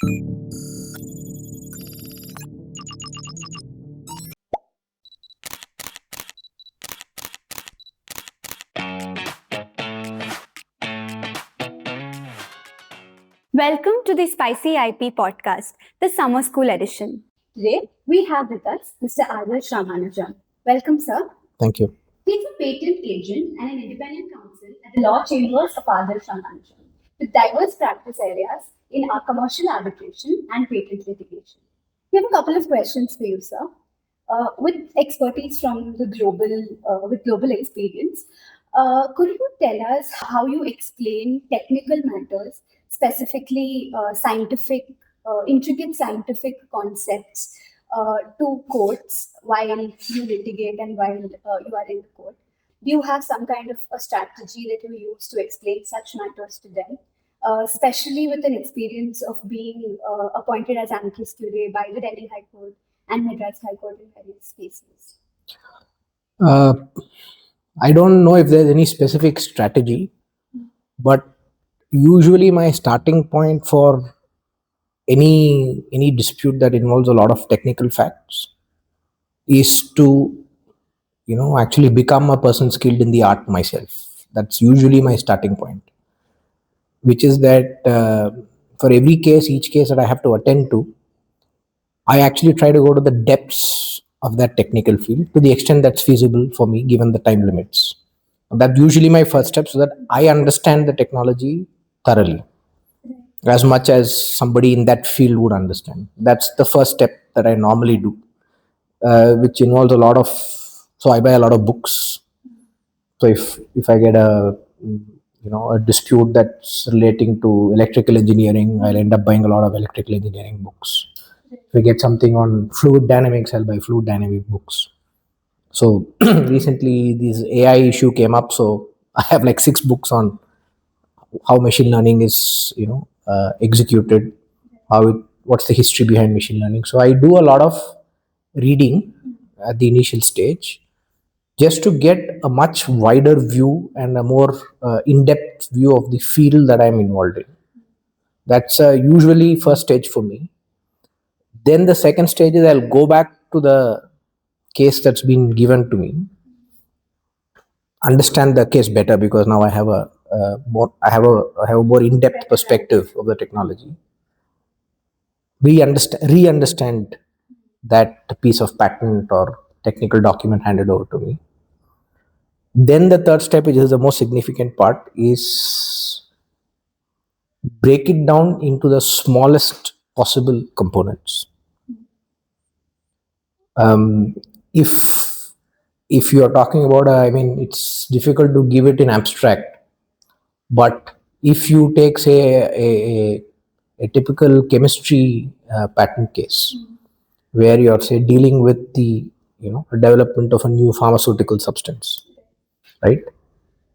Welcome to the SpicyIP Podcast, the Summer School edition. Today, we have with us Mr. Adarsh Ramanujan. Welcome, sir. Thank you. He's a patent agent and an independent counsel at the law chambers of Adarsh Ramanujan, with diverse practice areas in our commercial arbitration and patent litigation. We have a couple of questions for you, sir. With expertise from the global experience, could you tell us how you explain technical matters, specifically intricate scientific concepts to courts while you litigate and while you are in court? Do you have some kind of a strategy that you use to explain such matters to them, especially with an experience of being appointed as amicus curiae by the Delhi High Court and Madras High Court in various cases? I don't know if there's any specific strategy, but usually my starting point for any dispute that involves a lot of technical facts is to actually become a person skilled in the art myself. That's usually my starting point, which is that for each case that I have to attend to, I actually try to go to the depths of that technical field to the extent that's feasible for me given the time limits. That's usually my first step, so that I understand the technology thoroughly, as much as somebody in that field would understand. That's the first step that I normally do, which involves so I buy a lot of books. So if I get a dispute that's relating to electrical engineering, I'll end up buying a lot of electrical engineering books. If I get something on fluid dynamics, I'll buy fluid dynamic books. So recently this AI issue came up, so I have like 6 books on how machine learning is executed, what's the history behind machine learning. So I do a lot of reading at the initial stage, just to get a much wider view and a more in-depth view of the field that I'm involved in. That's usually first stage for me. Then the second stage is I'll go back to the case that's been given to me, understand the case better, because now I have a more in-depth perspective of the technology. Re-understand that piece of patent or technical document handed over to me. Then the third step, which is the most significant part, is break it down into the smallest possible components. If you are talking about, it's difficult to give it in abstract, but if you take, say, a typical chemistry patent case, where you are, say, dealing with the development of a new pharmaceutical substance, right?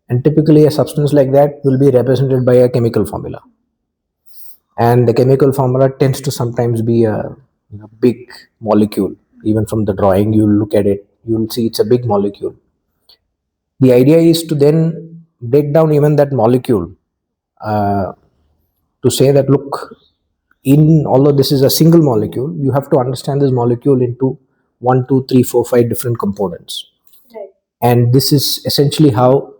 And typically a substance like that will be represented by a chemical formula, and the chemical formula tends to sometimes be a big molecule. Even from the drawing, you'll look at it, you'll see it's a big molecule. The idea is to then break down even that molecule, to say that, look, although this is a single molecule, you have to understand this molecule into 1, 2, 3, 4, 5 different components. Right. And this is essentially how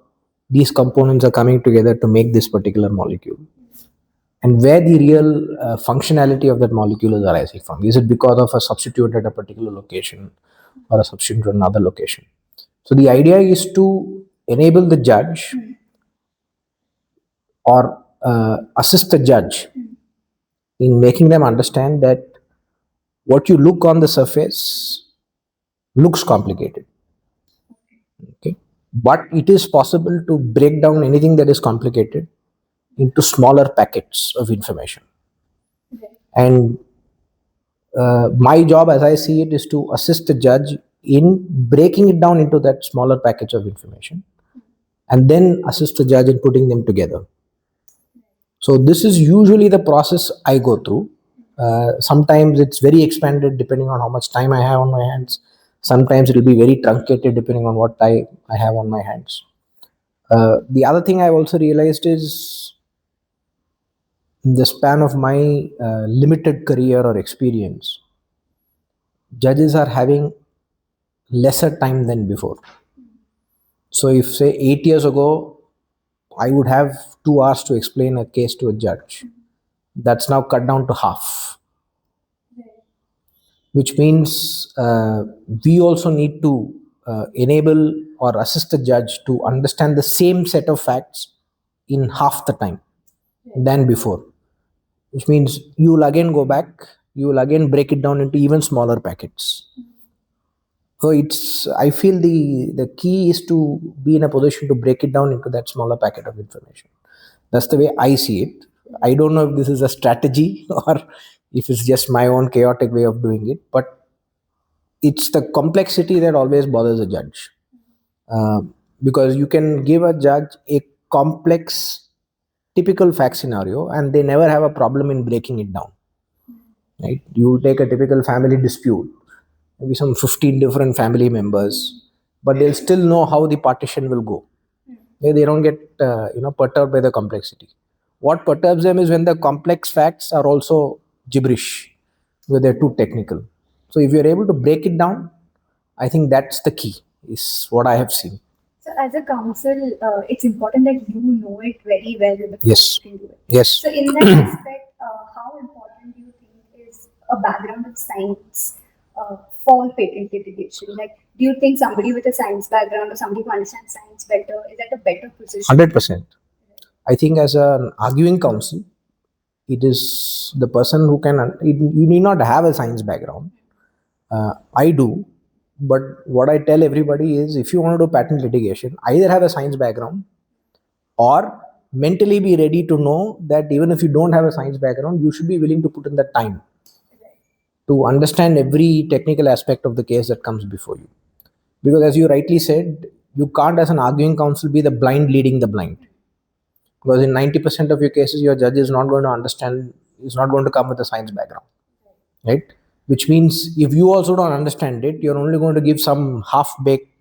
these components are coming together to make this particular molecule, and where the real functionality of that molecule is arising from. Is it because of a substitute at a particular location or a substitute at another location? So the idea is to enable the judge or assist the judge in making them understand that what you look on the surface looks complicated. Okay, but it is possible to break down anything that is complicated into smaller packets of information. Okay. And my job, as I see it, is to assist the judge in breaking it down into that smaller package of information, and then assist the judge in putting them together. So this is usually the process I go through. Sometimes it's very expanded depending on how much time I have on my hands. Sometimes it will be very truncated depending on what time I have on my hands. The other thing I've also realized is in the span of my limited career or experience, judges are having lesser time than before. So, if say 8 years ago, I would have 2 hours to explain a case to a judge, that's now cut down to half, which means we also need to enable or assist the judge to understand the same set of facts in half the time than before, which means you will again go back, you will again break it down into even smaller packets. So I feel the key is to be in a position to break it down into that smaller packet of information. That's the way I see it. I don't know if this is a strategy or if it's just my own chaotic way of doing it, but it's the complexity that always bothers a judge. Because you can give a judge a complex typical fact scenario and they never have a problem in breaking it down, right? You take a typical family dispute, maybe some 15 different family members, but they'll still know how the partition will go. They don't get perturbed by the complexity. What perturbs them is when the complex facts are also gibberish, where they're too technical. So if you're able to break it down, I think that's the key, is what I have seen. So, as a counsel, it's important that you know it very well before Yes. you can do it. Yes. So, in that aspect, how important do you think is a background of science for patent litigation? Like, do you think somebody with a science background or somebody who understands science better is at a better position? 100%. I think as an arguing counsel, it is the person who can, you need not have a science background. I do, but what I tell everybody is if you want to do patent litigation, either have a science background or mentally be ready to know that even if you don't have a science background, you should be willing to put in the time to understand every technical aspect of the case that comes before you. Because as you rightly said, you can't as an arguing counsel be the blind leading the blind. Because in 90% of your cases, your judge is not going to understand, is not going to come with a science background, right? Which means if you also don't understand it, you're only going to give some half-baked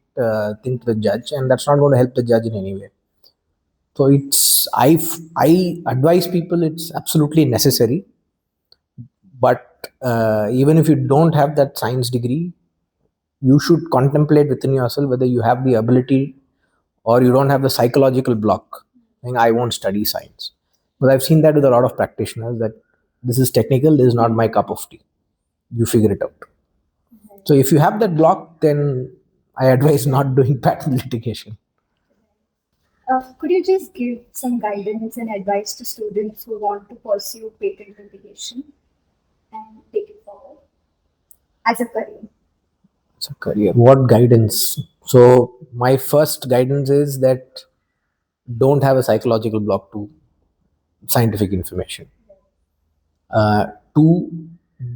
thing to the judge, and that's not going to help the judge in any way. So I advise people it's absolutely necessary, but even if you don't have that science degree, you should contemplate within yourself whether you have the ability or you don't have the psychological block saying I won't study science. But I've seen that with a lot of practitioners that this is technical, this is not my cup of tea. You figure it out. So if you have that block, then I advise not doing patent litigation. Could you just give some guidance and advice to students who want to pursue patent litigation and take it forward as a career? It's a career. What guidance? So my first guidance is that don't have a psychological block to scientific information. Two,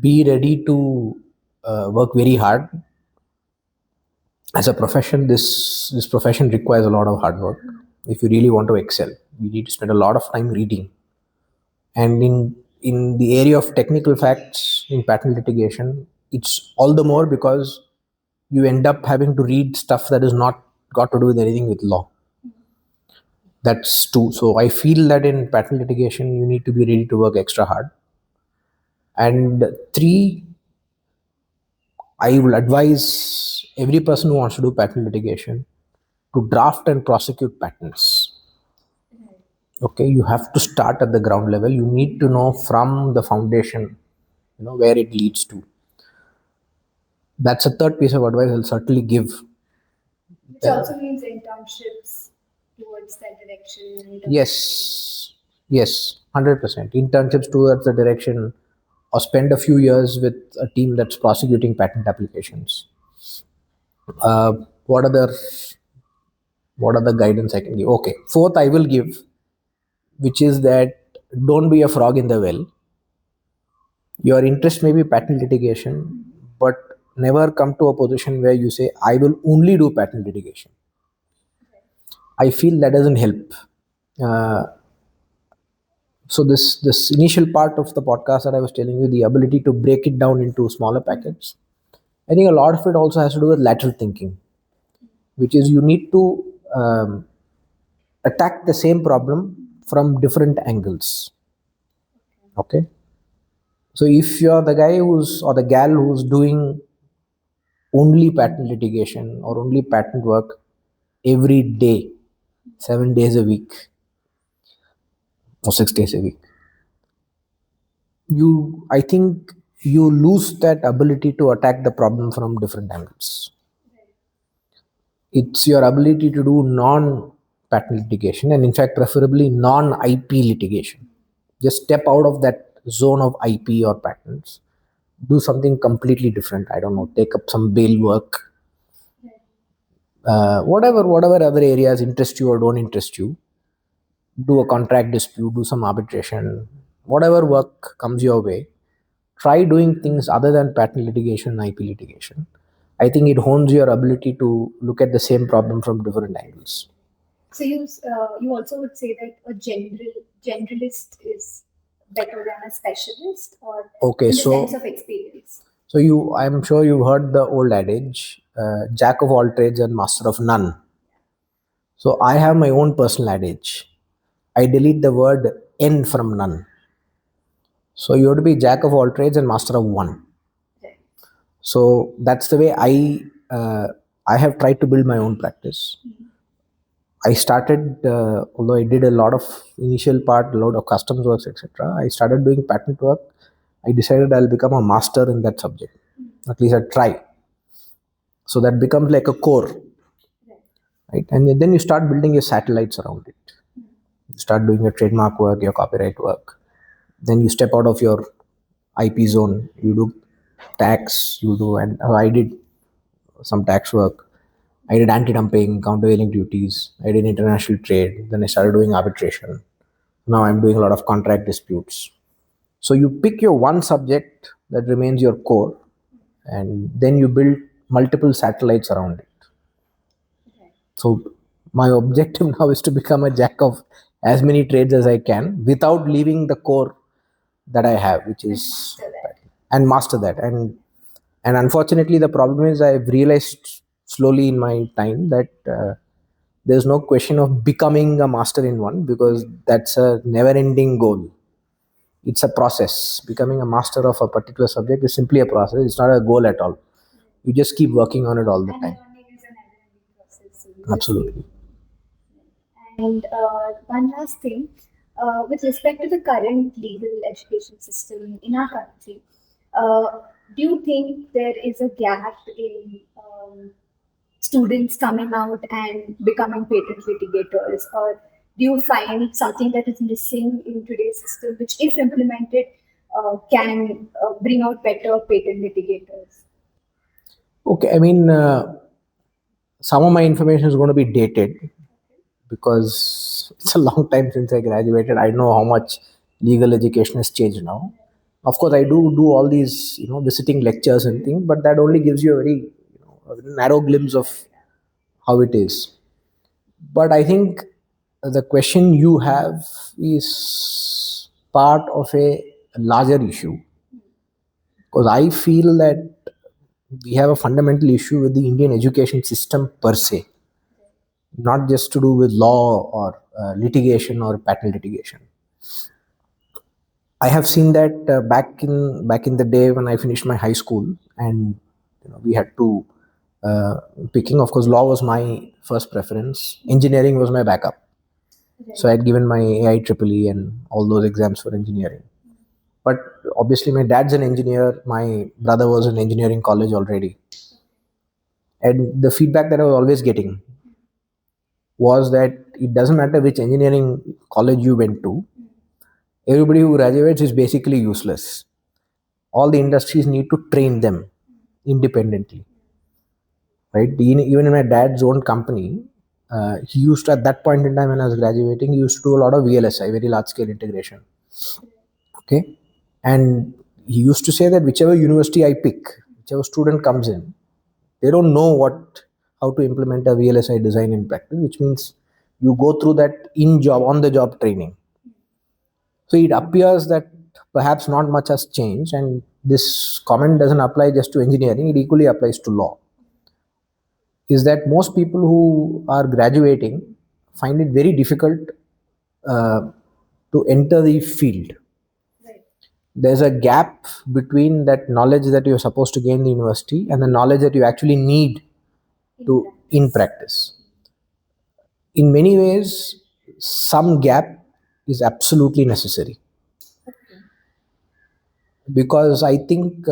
be ready to work very hard. As a profession, this profession requires a lot of hard work. If you really want to excel, you need to spend a lot of time reading. And in the area of technical facts in patent litigation, it's all the more because you end up having to read stuff that is not got to do with anything with law. That's two. So I feel that in patent litigation, you need to be ready to work extra hard. And three, I will advise every person who wants to do patent litigation to draft and prosecute patents. Okay, you have to start at the ground level. You need to know from the foundation, where it leads to. That's a third piece of advice I'll certainly give. Which also means internships towards that direction. Yes, 100%. Internships towards the direction, or spend a few years with a team that's prosecuting patent applications. What other guidance I can give? Okay, fourth I will give, which is that don't be a frog in the well. Your interest may be patent litigation, but never come to a position where you say, I will only do patent litigation. I feel that doesn't help. So this initial part of the podcast that I was telling you, the ability to break it down into smaller packets, I think a lot of it also has to do with lateral thinking, which is you need to attack the same problem from different angles. Okay. So if you're the guy who's or the gal who's doing only patent litigation or only patent work every day, 7 days a week or 6 days a week, I think you lose that ability to attack the problem from different angles. It's your ability to do non patent litigation, and in fact preferably non IP litigation. Just step out of that zone of IP or patents, do something completely different. I don't know, take up some bail work, whatever other areas interest you or don't interest you. Do a contract dispute, do some arbitration, whatever work comes your way. Try doing things other than patent litigation and IP litigation. I think it hones your ability to look at the same problem from different angles. So you also would say that a generalist is better than a specialist, or Okay, in the so sense of experience. so I'm sure you've heard the old adage, jack of all trades and master of none. So I have my own personal adage. I delete the word N from none. So you have to be jack of all trades and master of one. Right. So that's the way I have tried to build my own practice. I started, although I did a lot of initial part, a lot of customs works, etc. I started doing patent work. I decided I'll become a master in that subject. At least I try. So that becomes like a core, right? And then you start building your satellites around it. You start doing your trademark work, your copyright work. Then you step out of your IP zone. You do tax. You do, and I did some tax work. I did anti-dumping, countervailing duties. I did international trade. Then I started doing arbitration. Now I'm doing a lot of contract disputes. So you pick your one subject that remains your core, and then you build multiple satellites around it. So my objective now is to become a jack of as many trades as I can without leaving the core that I have, which is and master that. And unfortunately, the problem is I've realized slowly in my time that there's no question of becoming a master in one, because that's a never-ending goal. It's a process. Becoming a master of a particular subject is simply a process. It's not a goal at all. You just keep working on it all the time. Learning is a never-ending process. So Absolutely. And one last thing, with respect to the current legal education system in our country, do you think there is a gap in students coming out and becoming patent litigators, or do you find something that is missing in today's system, which, if implemented, can bring out better patent litigators? Okay, I mean, some of my information is going to be dated because it's a long time since I graduated. I know how much legal education has changed now. Of course, I do all these, visiting lectures and things, but that only gives you a very, a narrow glimpse of how it is. But I think the question you have is part of a larger issue, because I feel that we have a fundamental issue with the Indian education system per se, not just to do with law or litigation or patent litigation. I have seen that back in the day when I finished my high school, and we had to picking. Of course, law was my first preference. Engineering was my backup. So I had given my AIEEE and all those exams for engineering. But obviously, my dad's an engineer. My brother was in engineering college already, and the feedback that I was always getting was that it doesn't matter which engineering college you went to, everybody who graduates is basically useless. All the industries need to train them independently, right? Even in my dad's own company, he used to, at that point in time when I was graduating, he used to do a lot of VLSI, very large scale integration. Okay, and he used to say that whichever university I pick, whichever student comes in, they don't know how to implement a VLSI design in practice, which means you go through that on the job training. So it appears that perhaps not much has changed, and this comment doesn't apply just to engineering, it equally applies to law. Is that most people who are graduating find it very difficult uh, to enter the field. there's a gap between that knowledge that you're supposed to gain in the university and the knowledge that you actually need to in practice. In many ways, some gap is absolutely necessary, because I think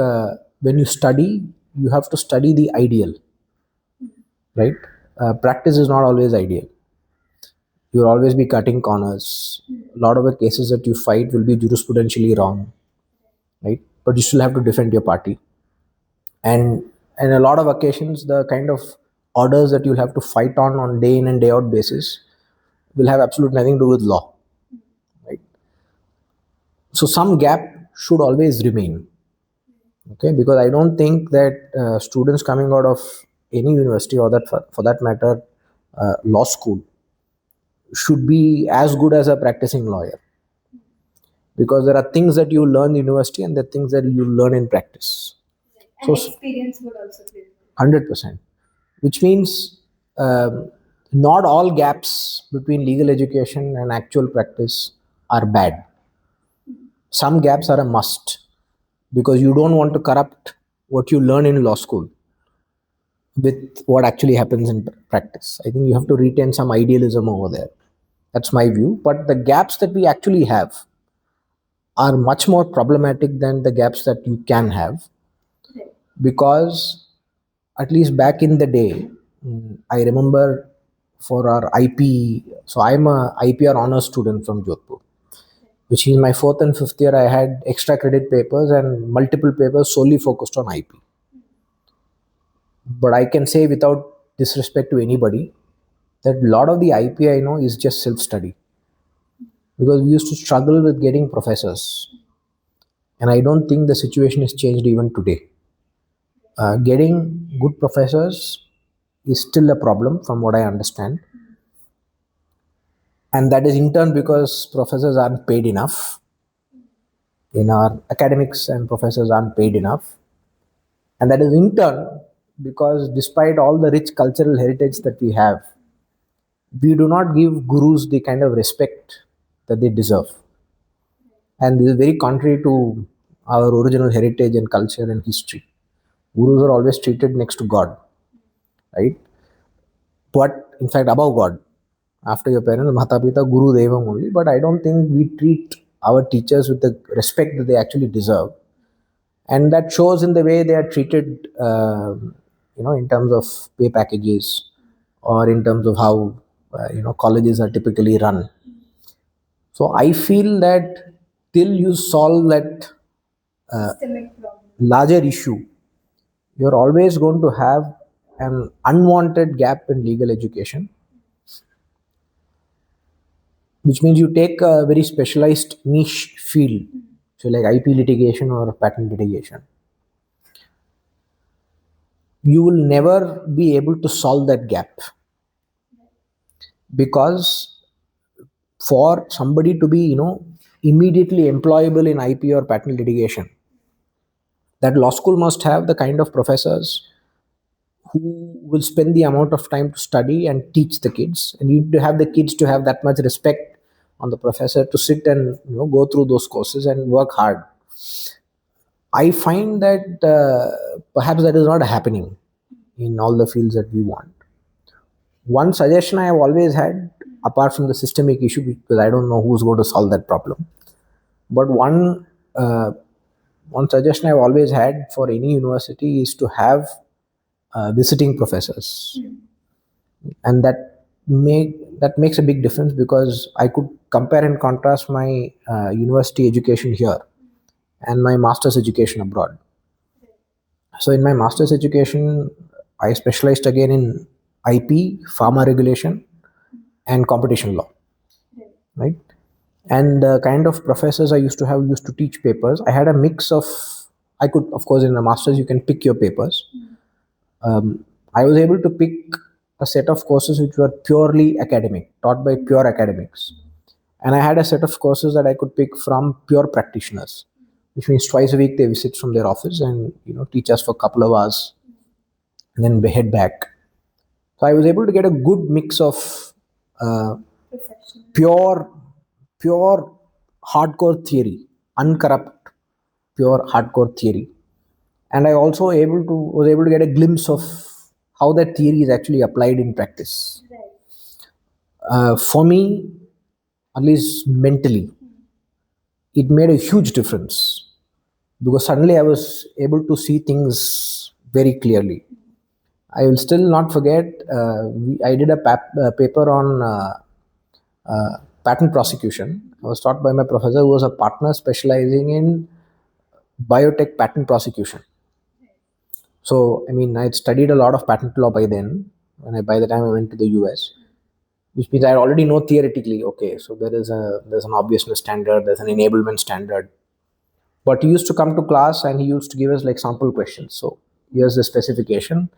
when you study, you have to study the ideal, right? Practice is not always ideal. You'll always be cutting corners. A lot of the cases that you fight will be jurisprudentially wrong, right? But you still have to defend your party. And a lot of occasions, the kind of orders that you'll have to fight on day in and day out basis will have absolutely nothing to do with law, right? So some gap should always remain, okay? Because I don't think that students coming out of any university, or that for that matter, law school, should be as good as a practicing lawyer, because there are things that you learn in university and the things that you learn in practice. And experience would also play. 100%, which means not all gaps between legal education and actual practice are bad. Some gaps are a must, because you don't want to corrupt what you learn in law school with what actually happens in practice. I think you have to retain some idealism over there. That's my view. But the gaps that we actually have are much more problematic than the gaps that you can have, because at least back in the day, I remember for our IP, so I'm a IPR honors student from Jodhpur, which is my fourth and fifth year. I had extra credit papers and multiple papers solely focused on IP. But I can say without disrespect to anybody that a lot of the IP I know is just self-study, because we used to struggle with getting professors. And I don't think the situation has changed even today. Getting good professors is still a problem from what I understand. And that is in turn because professors aren't paid enough. In our academics, and professors aren't paid enough. And that is in turn because despite all the rich cultural heritage that we have, we do not give gurus the kind of respect that they deserve. And this is very contrary to our original heritage and culture and history. Gurus are always treated next to God, right? But in fact, above God, after your parents, Mata Pita, Guru Devam only. But I don't think we treat our teachers with the respect that they actually deserve. And that shows in the way they are treated, in terms of pay packages, or in terms of how, colleges are typically run. So I feel that till you solve that larger issue, you're always going to have an unwanted gap in legal education, which means you take a very specialized niche field, so like IP litigation or patent litigation. You will never be able to solve that gap, because for somebody to be, immediately employable in IP or patent litigation, that law school must have the kind of professors who will spend the amount of time to study and teach the kids, and you need to have the kids to have that much respect on the professor to sit and go through those courses and work hard. I find that perhaps that is not happening in all the fields that we want. One suggestion I have always had, apart from the systemic issue, because I don't know who's going to solve that problem, but one suggestion I've always had for any university is to have visiting professors, and that makes a big difference, because I could compare and contrast my university education here and my master's education abroad. So in my master's education, I specialized again in IP, pharma regulation, and competition law, right? And the kind of professors I used to have used to teach papers. I had a mix of, I could, of course, in a master's, you can pick your papers. I was able to pick a set of courses which were purely academic, taught by pure academics. And I had a set of courses that I could pick from pure practitioners, which means twice a week they visit from their office and teach us for a couple of hours and then we head back. So I was able to get a good mix of pure hardcore theory, uncorrupt pure hardcore theory, and I also was able to get a glimpse of how that theory is actually applied in practice. For me, at least mentally, it made a huge difference because suddenly I was able to see things very clearly. I will still not forget. I did a paper on patent prosecution. I was taught by my professor, who was a partner specializing in biotech patent prosecution. So, I mean, I had studied a lot of patent law by then. By the time I went to the US, which means I already know theoretically. Okay, so there's an obviousness standard, there's an enablement standard. But he used to come to class and he used to give us like sample questions. So here's the specification,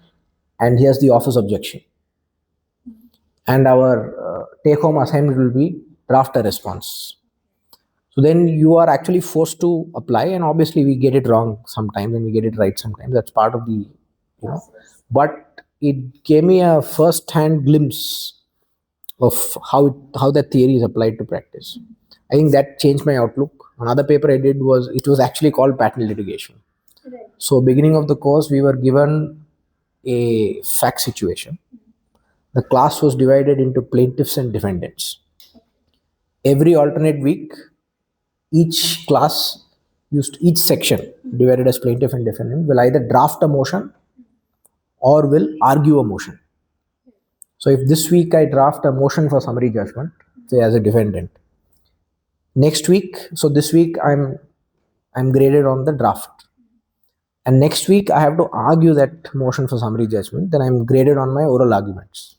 and here's the office objection, and our take-home assignment will be draft a response. So then you are actually forced to apply, and obviously we get it wrong sometimes and we get it right sometimes. That's part of the, But it gave me a first-hand glimpse of how that theory is applied to practice. I think that changed my outlook. Another paper I did was actually called patent litigation. So beginning of the course, we were given a fact situation. The class was divided into plaintiffs and defendants. Every alternate week, each class each section divided as plaintiff and defendant will either draft a motion or will argue a motion. So if this week I draft a motion for summary judgment, say as a defendant, next week, so this week I'm graded on the draft, and next week I have to argue that motion for summary judgment, then I'm graded on my oral arguments.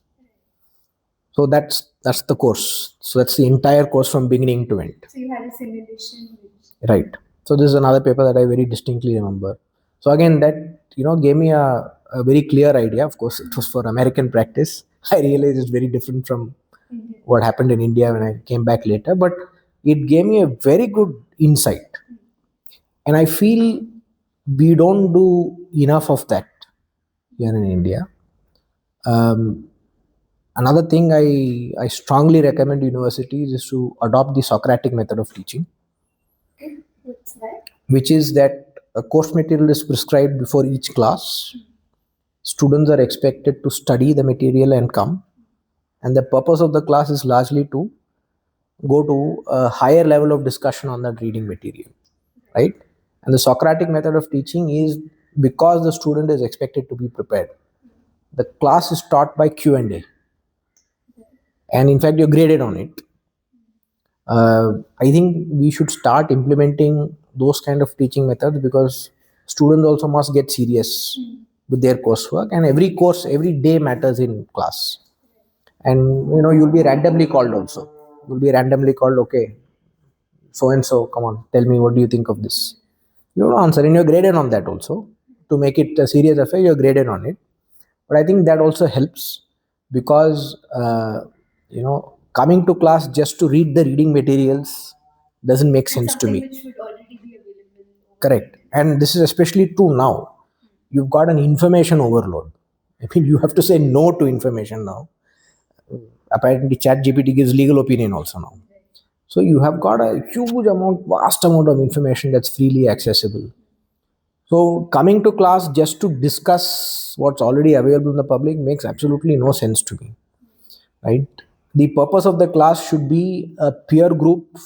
So that's the course. So that's the entire course from beginning to end. So you had a simulation. Right. So this is another paper that I very distinctly remember. So again, that gave me a very clear idea. Of course, it was for American practice. I realized it's very different from what happened in India when I came back later, but it gave me a very good insight. And I feel we don't do enough of that here in India. Another thing I strongly recommend universities is to adopt the Socratic method of teaching. What's that? Which is that a course material is prescribed before each class. Students are expected to study the material and come. And the purpose of the class is largely to go to a higher level of discussion on that reading material, right? And the Socratic method of teaching is because the student is expected to be prepared. The class is taught by Q&A. And in fact, you're graded on it. I think we should start implementing those kind of teaching methods because students also must get serious with their coursework, and every day matters in class. And you'll be randomly called also. You'll be randomly called, okay, so and so, come on, tell me, what do you think of this? You don't answer, and you're graded on that also. To make it a serious affair, you're graded on it. But I think that also helps because coming to class just to read the reading materials doesn't make sense to me. Which would already be available. Correct. And this is especially true now. You've got an information overload. I mean, you have to say no to information now. Apparently, ChatGPT gives legal opinion also now. So you have got a vast amount of information that's freely accessible. So coming to class just to discuss what's already available in the public makes absolutely no sense to me, right? The purpose of the class should be a peer group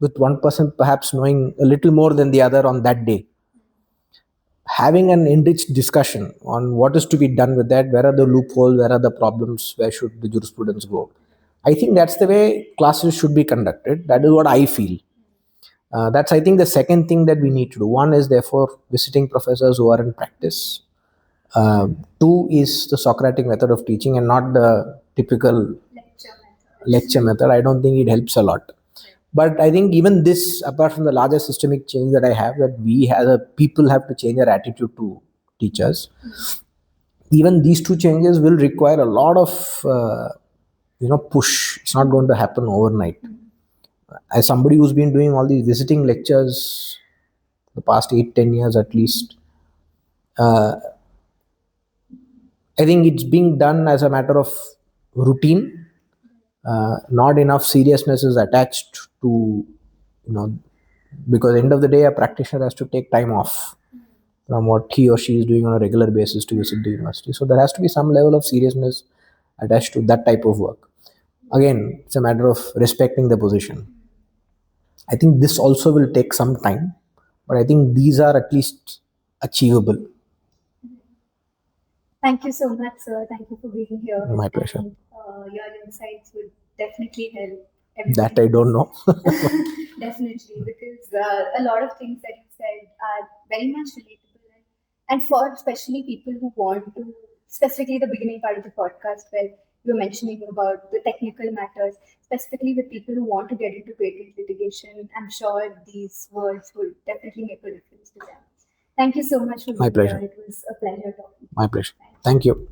with one person perhaps knowing a little more than the other on that day. Having an enriched discussion on what is to be done with that, where are the loopholes, where are the problems, where should the jurisprudence go. I think that's the way classes should be conducted. That is what I feel. That's, I think, the second thing that we need to do. One is, therefore, visiting professors who are in practice. Two is the Socratic method of teaching and not the typical lecture method. I don't think it helps a lot. But I think even this, apart from the larger systemic change that I have, that we as a people have to change our attitude to teachers. Even these two changes will require a lot of push. It's not going to happen overnight. As somebody who's been doing all these visiting lectures the past 8-10 years at least, I think it's being done as a matter of routine. Not enough seriousness is attached to because end of the day, a practitioner has to take time off from what he or she is doing on a regular basis to visit the university. So there has to be some level of seriousness attached to that type of work. Again, it's a matter of respecting the position. I think this also will take some time, but I think these are at least achievable. Thank you so much, sir. Thank you for being here. My pleasure. And, your insights would definitely help. That I don't know. Definitely, because a lot of things that you said are very much relatable, and for especially people who want to, specifically the beginning part of the podcast where you were mentioning about the technical matters, specifically with people who want to get into patent litigation, I'm sure these words would definitely make a difference to them. Thank you so much for My being here. pleasure. It was a pleasure talking to you. My pleasure. Thank you.